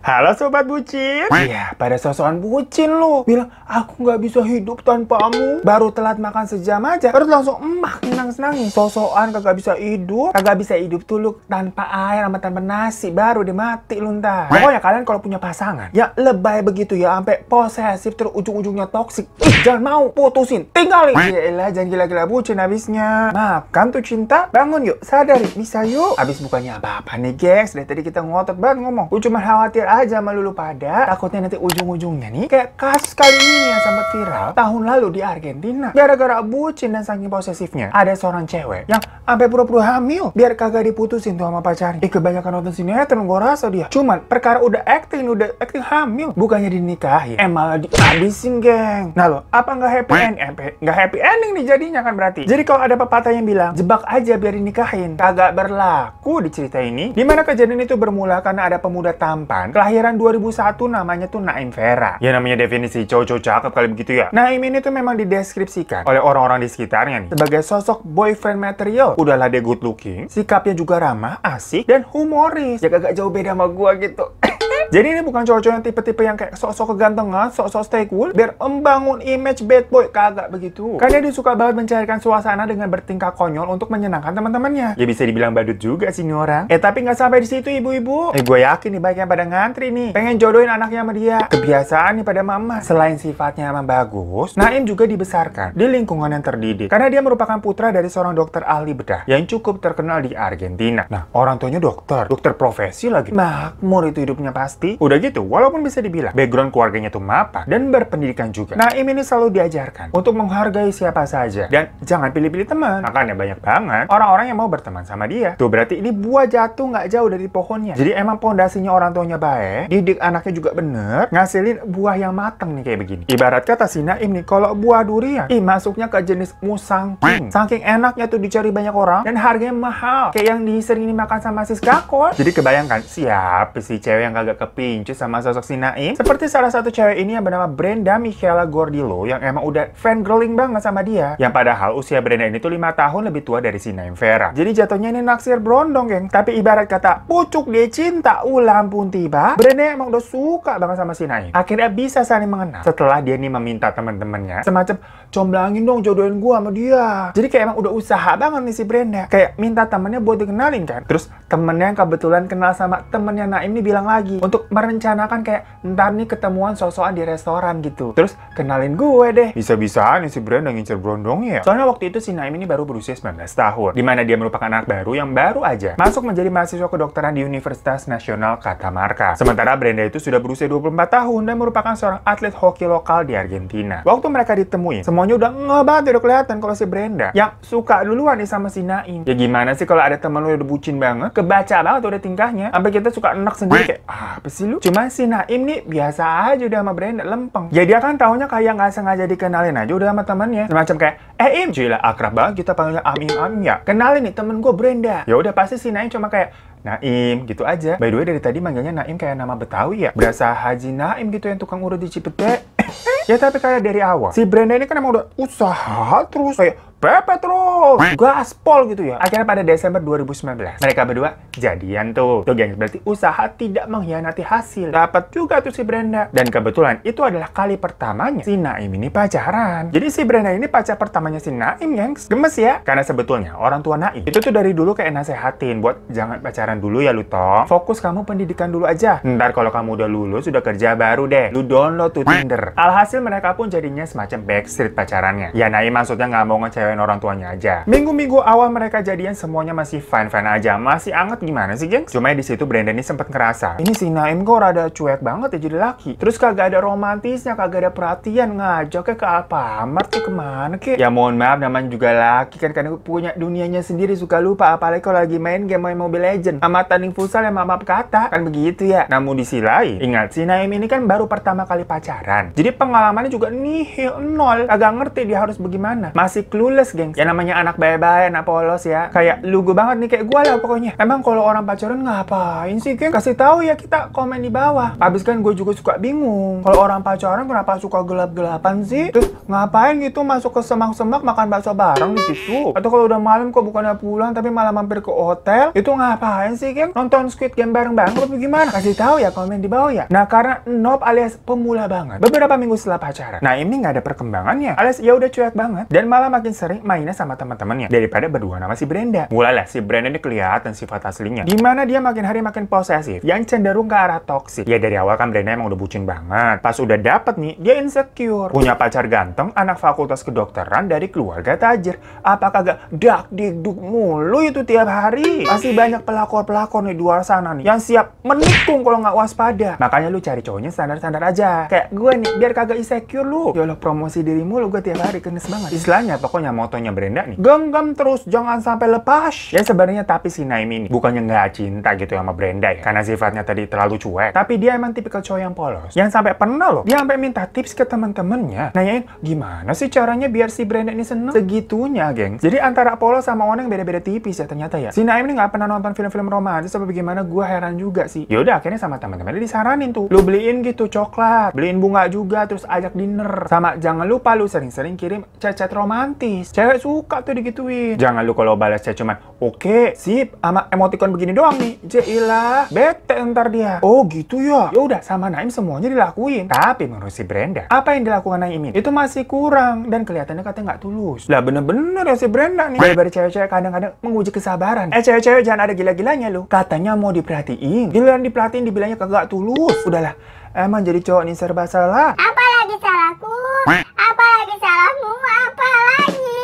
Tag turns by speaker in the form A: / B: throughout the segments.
A: Halo Sobat Bucin. Iya, pada sosokan bucin lu. Bilang, aku nggak bisa hidup tanpamu. Baru telat makan sejam aja, terus langsung nangis-nangis. Sosokan kagak bisa hidup. Kagak bisa hidup tuh lu tanpa air sama tanpa nasi. Baru dia mati lu ntar. Pokoknya kalian kalau punya pasangan, ya lebay begitu ya. Sampai posesif terus ujung-ujungnya toksik. Jangan mau, putusin, tinggalin. Yaelah, jangan gila-gila bucin habisnya. Makan tuh cinta, bangun yuk, sadari, bisa yuk. Abis bukannya apa-apa nih gengs. Dari tadi kita ngotot banget ngomong. Gue cuma khawatir aja sama lu pada. Takutnya nanti ujung-ujungnya nih kayak kasus kali ini yang sempat viral tahun lalu di Argentina. Gara-gara bucin dan saking posesifnya, ada seorang cewek yang sampai pura-pura hamil biar kagak diputusin tuh sama pacarnya. Kebanyakan nonton sinetron gue rasa dia. Cuman perkara udah acting hamil, bukannya dinikahi, malah dihabisin geng. Nah lo, apa nggak happy ending? Nggak happy ending nih jadinya kan berarti. Jadi kalau ada pepatah yang bilang jebak aja biar dinikahin, kagak berlaku di cerita ini. Dimana kejadian itu bermula karena ada pemuda tampan kelahiran 2001 namanya tuh Naim Vera. Ya namanya definisi cowok-cowok cakep kali begitu ya. Naim ini tuh memang dideskripsikan oleh orang-orang di sekitarnya nih sebagai sosok boyfriend material. Udahlah dia good looking, sikapnya juga ramah, asik, dan humoris. Ya kagak jauh beda sama gua gitu. Jadi ini bukan cowok-cowok yang tipe-tipe yang kayak sok-sok kegantengan, sok-sok stay cool, biar membangun image bad boy. Kagak begitu. Karena dia suka banget mencairkan suasana dengan bertingkah konyol untuk menyenangkan teman-temannya. Ya bisa dibilang badut juga sih ini orang. Tapi nggak sampai di situ ibu-ibu. Gue yakin nih banyak yang pada ngantri nih. Pengen jodohin anaknya sama dia. Kebiasaan nih pada mama. Selain sifatnya emang bagus, Naim juga dibesarkan di lingkungan yang terdidik. Karena dia merupakan putra dari seorang dokter ahli bedah yang cukup terkenal di Argentina. Nah, orang tuanya dokter profesi lagi. Makmur itu hidupnya pasti. Udah gitu, walaupun bisa dibilang background keluarganya tuh mapan dan berpendidikan juga, Naim ini selalu diajarkan untuk menghargai siapa saja dan jangan pilih-pilih teman. Makanya banyak banget orang-orang yang mau berteman sama dia. Tuh berarti ini buah jatuh nggak jauh dari pohonnya. Jadi emang pondasinya orang tuanya baik, didik anaknya juga bener, ngasilin buah yang matang nih kayak begini. Ibarat kata si Naim nih, kalau buah durian, masuknya ke jenis musang king. Saking enaknya tuh dicari banyak orang dan harganya mahal. Kayak yang sering dimakan sama sis Gakor. Jadi kebayangkan siapa sih cewek yang kagak kepincut sama sosok si Naim? Seperti salah satu cewek ini yang bernama Brenda Michaela Gordillo yang emang udah fangirling banget sama dia. Yang padahal usia Brenda ini tuh 5 tahun lebih tua dari si Naim Vera. Jadi jatuhnya ini naksir berondong geng. Tapi ibarat kata pucuk dia cinta ulang pun tiba, Brenda emang udah suka banget sama si Naim. Akhirnya bisa saling mengenal setelah dia nih meminta teman-temannya semacam comblangin dong jodohin gua sama dia. Jadi kayak emang udah usaha banget nih si Brenda. Kayak minta temennya buat dikenalin kan. Terus temennya yang kebetulan kenal sama temennya Naim nih bilang lagi untuk merencanakan kayak ntar nih ketemuan sosokan di restoran gitu. Terus kenalin gue deh. Bisa-bisaan nih si Brenda ngincer berondongnya ya. Soalnya waktu itu si Naim ini baru berusia 19 tahun. Dimana dia merupakan anak baru yang baru aja masuk menjadi mahasiswa kedokteran di Universitas Nasional Catamarca. Sementara Brenda itu sudah berusia 24 tahun dan merupakan seorang atlet hoki lokal di Argentina. Waktu mereka ditemuin, semuanya udah ngebat udah kelihatan kalau si Brenda yang suka duluan nih sama si Naim. Ya gimana sih kalau ada temen lu udah bucin banget, kebaca banget udah tingkahnya, sampai kita suka enak sendiri kayak apa sih lu? Cuma si Naim nih biasa aja udah sama Brenda lempeng. Ya dia kan taunya kayak nggak sengaja dikenalin aja udah sama temannya. Semacam kayak, Im, gila akrab banget kita panggilnya Am ya. Kenalin nih temen gue Brenda. Ya udah pasti si Naim cuma kayak Naim gitu aja. By the way dari tadi manggilnya Naim kayak nama Betawi ya. Berasa Haji Naim gitu yang tukang urut di Cipete. Ya tapi kayak dari awal si Brenda ini kan emang udah usaha terus kayak pepet terus, gaspol gitu ya. Akhirnya pada Desember 2019, mereka berdua jadian tuh. Tuh gengs, berarti usaha tidak mengkhianati hasil. Dapat juga tuh si Brenda. Dan kebetulan itu adalah kali pertamanya si Naim ini pacaran. Jadi si Brenda ini pacar pertamanya si Naim gengs. Gemes ya. Karena sebetulnya orang tua Naim itu tuh dari dulu kayak nasehatin buat jangan pacaran dulu ya lu tong. Fokus kamu pendidikan dulu aja. Ntar kalau kamu udah lulus, udah kerja baru deh, lu download tuh Tinder. Alhasil mereka pun jadinya semacam backstreet pacarannya. Ya Naim maksudnya nggak mau ngecewain orang tuanya aja. Minggu-minggu awal mereka jadian semuanya masih fine-fine aja, masih anget gimana sih gengs? Cuma di situ Brenda ini sempat ngerasa ini si Naim kok rada cuek banget ya jadi laki. Terus kagak ada romantisnya, kagak ada perhatian, ngajaknya ke Alfamart ke kemana ke? Ya mohon maaf namanya juga laki kan karena punya dunianya sendiri suka lupa apalagi kalau lagi main game Mobile Legend sama tanding futsal yang maaf kata kan begitu ya. Namun di sisi lain ingat si Naim ini kan baru pertama kali pacaran. Jadi pengalamannya juga nihil nol, kagak ngerti dia harus bagaimana. Masih clueless clueless, gengs. Ya namanya anak baik-baik, anak polos ya. Kayak lugu banget nih, kayak gue lah pokoknya. Emang kalau orang pacaran ngapain sih, geng? Kasih tahu ya, kita komen di bawah. Abis kan gue juga suka bingung. Kalau orang pacaran kenapa suka gelap-gelapan sih? Terus ngapain gitu masuk ke semak-semak makan bakso bareng di situ? Atau kalau udah malam kok bukannya pulang tapi malah mampir ke hotel? Itu ngapain sih, geng? Nonton Squid Game bareng-bareng atau gimana? Kasih tahu ya, komen di bawah ya. Nah, karena Noob alias pemula banget. Beberapa minggu setelah pacaran, nah ini nggak ada perkembangannya. Alias ya udah cuek banget dan malah makin sering mainnya sama teman-temannya daripada berdua sama si Brenda. Mulailah si Brenda ini kelihatan sifat aslinya. Dimana dia makin hari makin posesif, yang cenderung ke arah toksik. Ya dari awal kan Brenda emang udah bucin banget. Pas udah dapet nih, dia insecure. Punya pacar ganteng, anak fakultas kedokteran dari keluarga tajir. Apa kagak dak dikduk mulu itu tiap hari? Masih banyak pelakor-pelakor nih di luar sana nih yang siap menikung kalau nggak waspada. Makanya lu cari cowoknya standar-standar aja. Kayak gue nih, biar kagak insecure lu. Ya Allah, promosi dirimu lu gue tiap hari kenes banget. Istilahnya pokoknya motonya Brenda nih, genggam terus, jangan sampai lepas. Ya sebenarnya tapi si Naim ini bukannya nggak cinta gitu sama Brenda ya, karena sifatnya tadi terlalu cuek. Tapi dia emang tipikal cowok yang polos. Yang sampai pernah loh, dia sampai minta tips ke teman-temannya. Nanyain, gimana sih caranya biar si Brenda ini seneng? Segitunya, geng. Jadi antara polos sama orang beda-beda tipis ya ternyata ya. Si Naim ini nggak pernah nonton film-film romantis apa bagaimana, gue heran juga sih. Yaudah akhirnya sama teman-temannya disaranin tuh, lu beliin gitu coklat, beliin bunga juga, terus ajak dinner. Sama jangan lupa lu sering-sering kirim chat-chat romantis. Cewek suka tuh digituin. Jangan lu kalau balas chat cuman oke, sip, sama emoticon begini doang nih. Jailah, bete ntar dia. Oh gitu ya. Ya udah, sama Naim semuanya dilakuin. Tapi menurut si Brenda, apa yang dilakukan Naim ini itu masih kurang dan kelihatannya katanya nggak tulus. Lah bener-bener ya si Brenda nih. Daripada cewek-cewek kadang-kadang menguji kesabaran. Cewek-cewek jangan ada gila-gilanya lu. Katanya mau diperhatiin, giliran diperhatiin dibilangnya kagak tulus. Udahlah, emang jadi cowok nih serba salah.
B: Apa lagi salahku? Apa lagi salahmu? Apa lagi?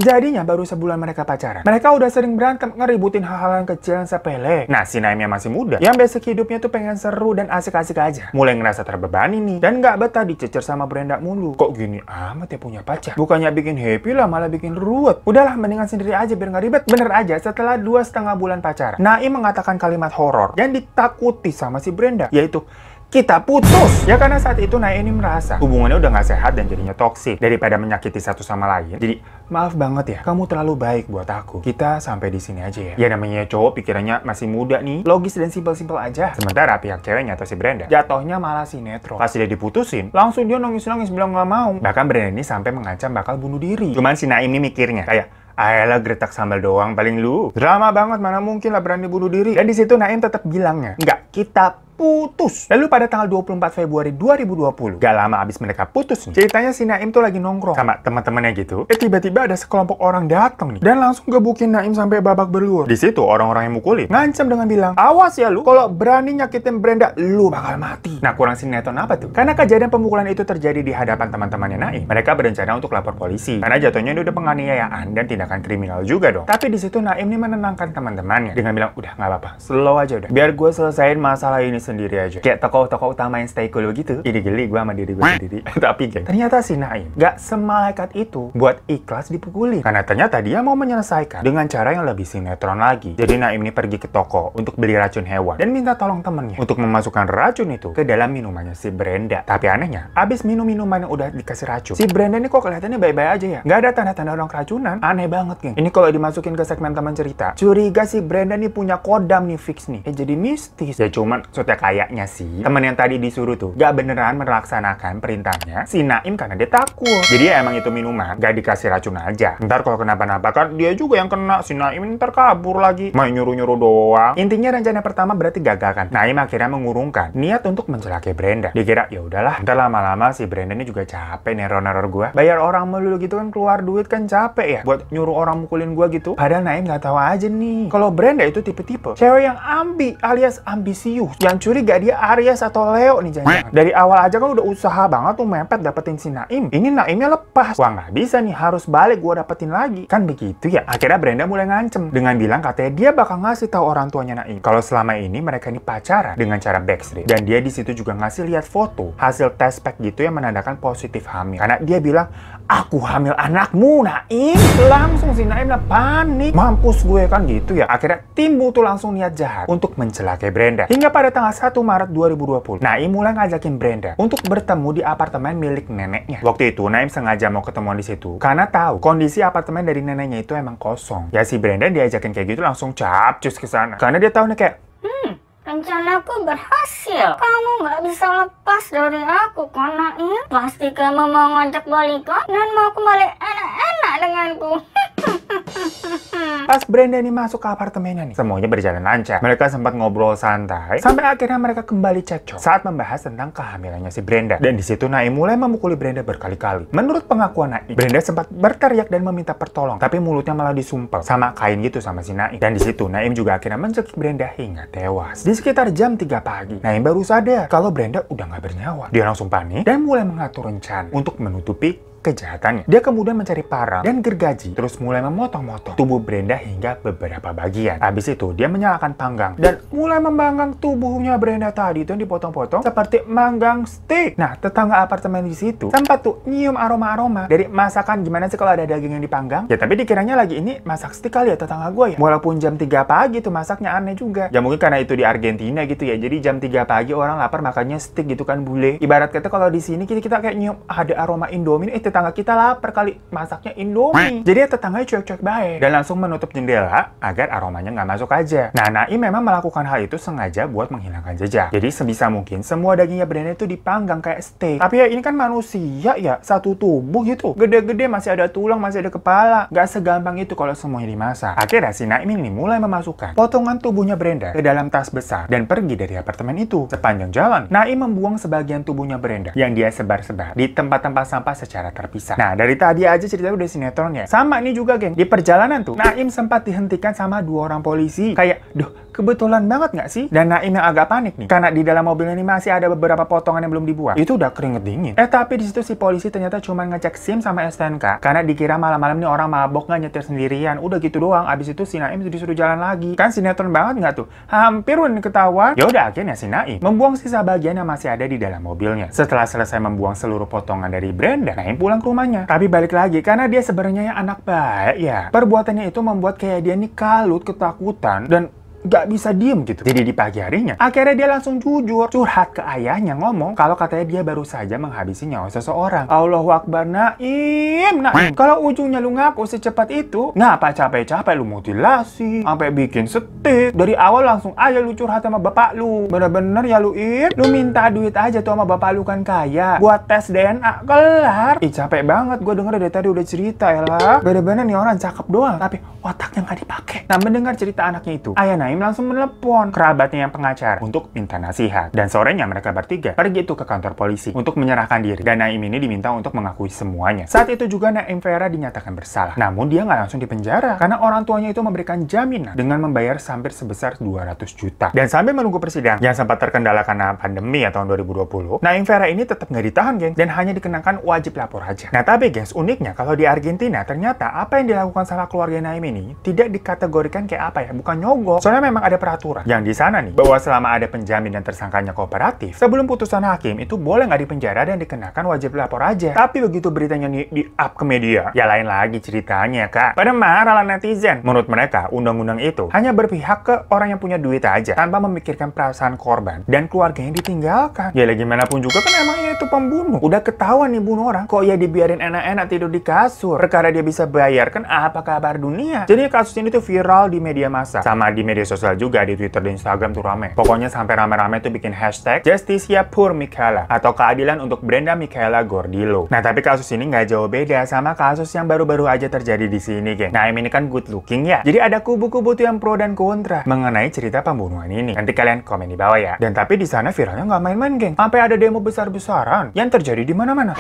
A: Jadinya baru sebulan mereka pacaran, mereka udah sering berantem, ngeributin hal-hal yang kecil yang sepele. Nah, si Naimnya masih muda, yang basic hidupnya tuh pengen seru dan asik-asik aja. Mulai ngerasa terbebani nih, dan nggak betah dicecer sama Brenda mulu. Kok gini amat ya punya pacar? Bukannya bikin happy lah, malah bikin ruwet. Udahlah, mendingan sendiri aja biar nggak ribet. Bener aja, setelah 2,5 bulan pacaran, Naim mengatakan kalimat horor yang ditakuti sama si Brenda, yaitu, kita putus. Ya karena saat itu Naim ini merasa hubungannya udah nggak sehat dan jadinya toksik. Daripada menyakiti satu sama lain, jadi maaf banget ya, kamu terlalu baik buat aku. Kita sampai di sini aja ya. Ya namanya cowok pikirannya masih muda nih, logis dan simpel-simpel aja. Sementara pihak ceweknya atau si Brenda jatuhnya malah sinetron. Pas dia diputusin, langsung dia nangis-nangis bilang nggak mau. Bahkan Brenda ini sampai mengancam bakal bunuh diri. Cuman si Naim ini mikirnya kayak, ayolah gretak sambal doang paling lu. Drama banget, mana mungkin lah berani bunuh diri. Dan di situ Naim tetap bilangnya, enggak, kita putus. Lalu pada tanggal 24 Februari 2020, gak lama abis mereka putus nih, ceritanya si Naim tuh lagi nongkrong sama teman-temannya gitu. Tiba-tiba ada sekelompok orang datang nih dan langsung gebukin Naim sampai babak belur. Di situ orang-orang yang mukulin ngancam dengan bilang, awas ya lu, kalau berani nyakitin Brenda, lu bakal mati. Nah, kurang sinetron apa tuh? Karena kejadian pemukulan itu terjadi di hadapan teman-temannya Naim, mereka berencana untuk lapor polisi karena jatuhnya ini udah penganiayaan dan tindakan kriminal juga dong. Tapi di situ Naim nih menenangkan teman-temannya dengan bilang, udah nggak apa-apa, slow aja udah, biar gue selesain masalah ini sendiri aja. Kayak tokoh-tokoh utama yang stay cool begitu. Ini geli gue sama diri gue sendiri. Tapi geng, ternyata si Naim gak semalaikat itu buat ikhlas dipukulin. Karena ternyata dia mau menyelesaikan dengan cara yang lebih sinetron lagi. Jadi Naim ini pergi ke toko untuk beli racun hewan dan minta tolong temennya untuk memasukkan racun itu ke dalam minumannya si Brenda. Tapi anehnya, abis minum minuman yang udah dikasih racun, si Brenda ini kok kelihatannya baik-baik aja ya. Gak ada tanda-tanda orang keracunan. Aneh banget geng. Ini kalau dimasukin ke segmen teman cerita, curiga si Brenda nih punya kodam nih fix nih. Jadi mistis. Ya cuman soalnya kayaknya sih temen yang tadi disuruh tuh gak beneran melaksanakan perintahnya si Naim karena dia takut. Jadi ya emang itu minuman gak dikasih racun aja. Ntar kalau kenapa-napa kan dia juga yang kena. Si Naim ntar kabur lagi, main nyuruh-nyuruh doang. Intinya rencana pertama berarti gagal kan. Naim akhirnya mengurungkan niat untuk mencelakai Brenda. Dia kira ya udahlah, ntar lama-lama si Brenda ini juga capek neror-neror gua. Bayar orang melulu gitu kan, keluar duit kan capek ya buat nyuruh orang mukulin gua gitu. Padahal Naim gak tahu aja nih kalau Brenda itu tipe-tipe cewek yang ambi alias ambisius. Yang curiga dia Aries atau Leo nih jangan-jangan. Dari awal aja kan udah usaha banget tuh mepet dapetin si Naim. Ini Naimnya lepas. Wah nggak bisa nih, harus balik gua dapetin lagi. Kan begitu ya. Akhirnya Brenda mulai ngancem dengan bilang katanya dia bakal ngasih tahu orang tuanya Naim kalau selama ini mereka ini pacaran dengan cara backstreet. Dan dia di situ juga ngasih lihat foto hasil tes pack gitu yang menandakan positif hamil. Karena dia bilang, aku hamil anakmu Naim. Langsung si Naim lah panik. Mampus gue kan gitu ya. Akhirnya timbul tuh langsung niat jahat untuk mencelakai Brenda. Hingga pada tanggal tanggal 1 Maret 2020, Naim mulai ngajakin Brenda untuk bertemu di apartemen milik neneknya. Waktu itu Naim sengaja mau ketemuan di situ karena tahu kondisi apartemen dari neneknya itu emang kosong. Ya si Brenda diajakin kayak gitu langsung capcus ke sana. Karena dia tahu nih kayak,
B: rencanaku berhasil. Kamu nggak bisa lepas dari aku karena ini pasti kamu mau ngajak balikan dan mau kembali enak-enak denganku.
A: pas Brenda ini masuk ke apartemennya nih, semuanya berjalan lancar. Mereka sempat ngobrol santai sampai akhirnya mereka kembali cekcok saat membahas tentang kehamilannya si Brenda. Dan di situ Naim mulai memukuli Brenda berkali-kali. Menurut pengakuan Naim, Brenda sempat berteriak dan meminta pertolongan, tapi mulutnya malah disumpel sama kain gitu sama si Naim. Dan di situ Naim juga akhirnya mencekik Brenda hingga tewas. Di sekitar jam 3 pagi, Naim baru sadar kalau Brenda udah nggak bernyawa. Dia langsung panik dan mulai mengatur rencana untuk menutupi kejahatannya. Dia kemudian mencari parang dan gergaji, terus mulai memotong-motong tubuh Brenda hingga beberapa bagian. Habis itu, dia menyalakan panggang dan mulai memanggang tubuhnya Brenda tadi itu yang dipotong-potong seperti manggang steak. Nah, tetangga apartemen di situ sempat tuh nyium aroma-aroma dari masakan. Gimana sih kalau ada daging yang dipanggang? Ya, tapi dikiranya lagi ini masak steak kali ya tetangga gue ya. Walaupun jam 3 pagi tuh masaknya aneh juga. Ya mungkin karena itu di Argentina gitu ya. Jadi jam 3 pagi orang lapar makannya steak gitu kan bule. Ibarat kata kalau di sini kita kayak nyium ada aroma Indomie. Tetangga kita lapar kali masaknya Indomie. Jadi ya tetangganya cuek-cuek baik dan langsung menutup jendela agar aromanya nggak masuk aja. Nah, Naim memang melakukan hal itu sengaja buat menghilangkan jejak. Jadi sebisa mungkin semua dagingnya Brenda itu dipanggang kayak steak. Tapi ya ini kan manusia ya, satu tubuh gitu. Gede-gede masih ada tulang, masih ada kepala. Nggak segampang itu kalau semuanya dimasak. Akhirnya si Naim ini mulai memasukkan potongan tubuhnya Brenda ke dalam tas besar dan pergi dari apartemen itu. Sepanjang jalan, Naim membuang sebagian tubuhnya Brenda yang dia sebar-sebar di tempat-tempat sampah secara terpisah. Nah, dari tadi aja ceritanya udah sinetron ya. Sama nih juga, geng. Di perjalanan tuh, Naim sempat dihentikan sama 2 orang polisi. Kayak, duh, kebetulan banget nggak sih? Dan Naim yang agak panik nih, karena di dalam mobil ini masih ada beberapa potongan yang belum dibuang. Itu udah keringet dingin. Tapi di situ si polisi ternyata cuma ngecek SIM sama STNK. Karena dikira malam-malam nih orang mabok nggak nyetir sendirian. Udah gitu doang. Abis itu si Naim disuruh jalan lagi. Kan sinetron banget nggak tuh? Hampir udah ketahuan. Ya udah akhirnya si Naim membuang sisa bagian yang masih ada di dalam mobilnya. Setelah selesai membuang seluruh potongan dari Brenda, Naim pulang ke rumahnya. Tapi balik lagi, karena dia sebenarnya anak baik ya. Perbuatannya itu membuat kayak dia nih kalut, ketakutan, dan gak bisa diem gitu. Jadi di pagi harinya, akhirnya dia langsung jujur curhat ke ayahnya, ngomong kalau katanya dia baru saja menghabisi nyawa seseorang. Allahu Akbar. Naim, kalau ujungnya lu ngaku secepat itu, ngapa capek-capek lu mutilasi sampai bikin steak? Dari awal langsung aja lu curhat sama bapak lu. Bener-bener ya lu lu minta duit aja tuh sama bapak lu kan kaya buat tes DNA, kelar. Capek banget gue denger dari tadi udah cerita ya lah. Bener-bener nih orang cakep doang tapi otaknya nggak dipakai. Nah, mendengar cerita anaknya itu, ayah Naim langsung menelepon kerabatnya yang pengacara untuk minta nasihat. Dan sorenya mereka bertiga pergi itu ke kantor polisi untuk menyerahkan diri. Dan Naim ini diminta untuk mengakui semuanya. Saat itu juga Naim Vera dinyatakan bersalah. Namun dia nggak langsung dipenjara karena orang tuanya itu memberikan jaminan dengan membayar hampir sebesar 200 juta. Dan sambil menunggu persidangan yang sempat terkendala karena pandemi ya tahun 2020, Naim Vera ini tetap nggak ditahan, geng, dan hanya dikenakan wajib lapor aja. Nah tapi gengs, uniknya kalau di Argentina ternyata apa yang dilakukan sama keluarga Naim ini tidak dikategorikan kayak apa ya, bukan nyogok. Soalnya memang ada peraturan yang di sana nih bahwa selama ada penjamin dan tersangkanya kooperatif, sebelum putusan hakim itu boleh nggak dipenjara dan dikenakan wajib lapor aja. Tapi begitu beritanya nih di up ke media, ya lain lagi ceritanya, Kak. Pada marah lah netizen. Menurut mereka, undang-undang itu hanya berpihak ke orang yang punya duit aja tanpa memikirkan perasaan korban dan keluarga yang ditinggalkan. Ya gimana pun juga kan emang itu pembunuh. Udah ketahuan nih bunuh orang, kok ya dibiarin enak-enak tidur di kasur perkara dia bisa bayar, kan apa kabar dunia. Jadi kasus ini tuh viral di media massa sama di media sosial juga, di Twitter dan Instagram tuh rame. Pokoknya sampai rame-rame tuh bikin hashtag Justicia pour Michaela atau keadilan untuk Brenda Michaela Gordillo. Nah tapi kasus ini nggak jauh beda sama kasus yang baru-baru aja terjadi di sini, geng. Naim ini kan good looking ya. Jadi ada kubu-kubu tuh yang pro dan kontra mengenai cerita pembunuhan ini. Nanti kalian komen di bawah ya. Dan tapi di sana viralnya nggak main-main, geng. Sampai ada demo besar-besaran yang terjadi di mana-mana.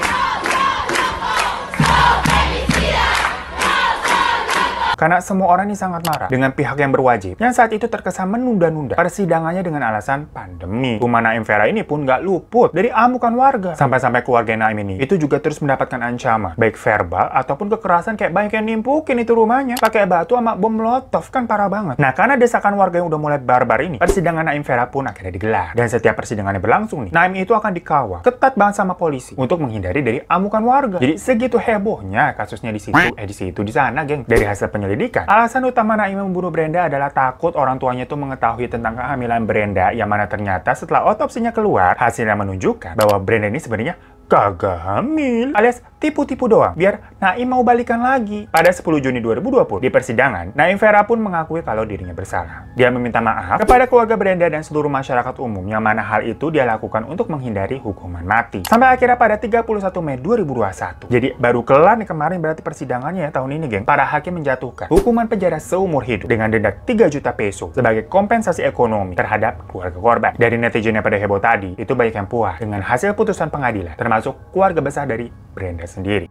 A: Karena semua orang ini sangat marah dengan pihak yang berwajib yang saat itu terkesan menunda-nunda persidangannya dengan alasan pandemi. Rumah Naim Vera ini pun nggak luput dari amukan warga. Sampai-sampai keluarga Naim ini itu juga terus mendapatkan ancaman, baik verbal ataupun kekerasan, kayak banyak yang nimpukin itu rumahnya pakai batu sama bom molotov, kan parah banget. Nah karena desakan warga yang udah mulai barbar ini, persidangan Naim Vera pun akhirnya digelar. Dan setiap persidangannya berlangsung nih, Naim itu akan dikawal ketat banget sama polisi untuk menghindari dari amukan warga. Jadi segitu hebohnya kasusnya di situ, di sana, geng. Dari hasil penyelidikan penyelidikan. Alasan utama Naim membunuh Brenda adalah takut orang tuanya itu mengetahui tentang kehamilan Brenda, yang mana ternyata setelah otopsinya keluar, hasilnya menunjukkan bahwa Brenda ini sebenarnya kagak hamil, alias tipu-tipu doang, biar Naim mau balikan lagi. Pada 10 Juni 2020, di persidangan, Naim Vera pun mengakui kalau dirinya bersalah. Dia meminta maaf kepada keluarga Brenda dan seluruh masyarakat umum, yang mana hal itu dia lakukan untuk menghindari hukuman mati. Sampai akhirnya pada 31 Mei 2021. Jadi baru kelar nih kemarin berarti persidangannya ya tahun ini, geng. Para hakim menjatuhkan hukuman penjara seumur hidup dengan denda 3 juta peso sebagai kompensasi ekonomi terhadap keluarga korban. Dari netizen yang pada heboh tadi, itu banyak yang puas dengan hasil putusan pengadilan, termasuk keluarga besar dari Brenda sendiri.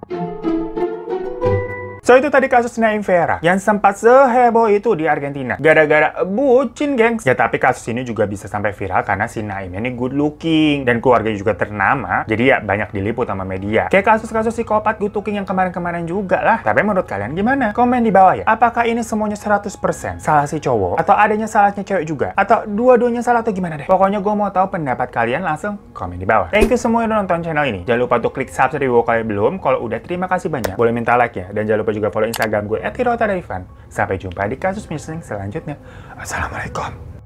A: So, itu tadi kasus Naim Vera yang sempat seheboh itu di Argentina gara-gara bucin, gengs. Ya, tapi kasus ini juga bisa sampai viral karena si Naim ini good looking dan keluarganya juga ternama, jadi ya banyak diliput sama media. Kayak kasus-kasus psikopat good looking yang kemarin-kemarin juga lah. Tapi menurut kalian gimana? Komen di bawah ya. Apakah ini semuanya 100% salah si cowok? Atau adanya salahnya cewek juga? Atau dua-duanya salah atau gimana deh? Pokoknya gue mau tahu pendapat kalian, langsung komen di bawah. Thank you semua yang udah nonton channel ini. Jangan lupa untuk klik subscribe kalau belum. Kalau udah, terima kasih banyak. Boleh minta like ya. Dan jangan lupa juga follow Instagram gue @hirotadaivan. Sampai jumpa di kasus misling selanjutnya. Assalamualaikum.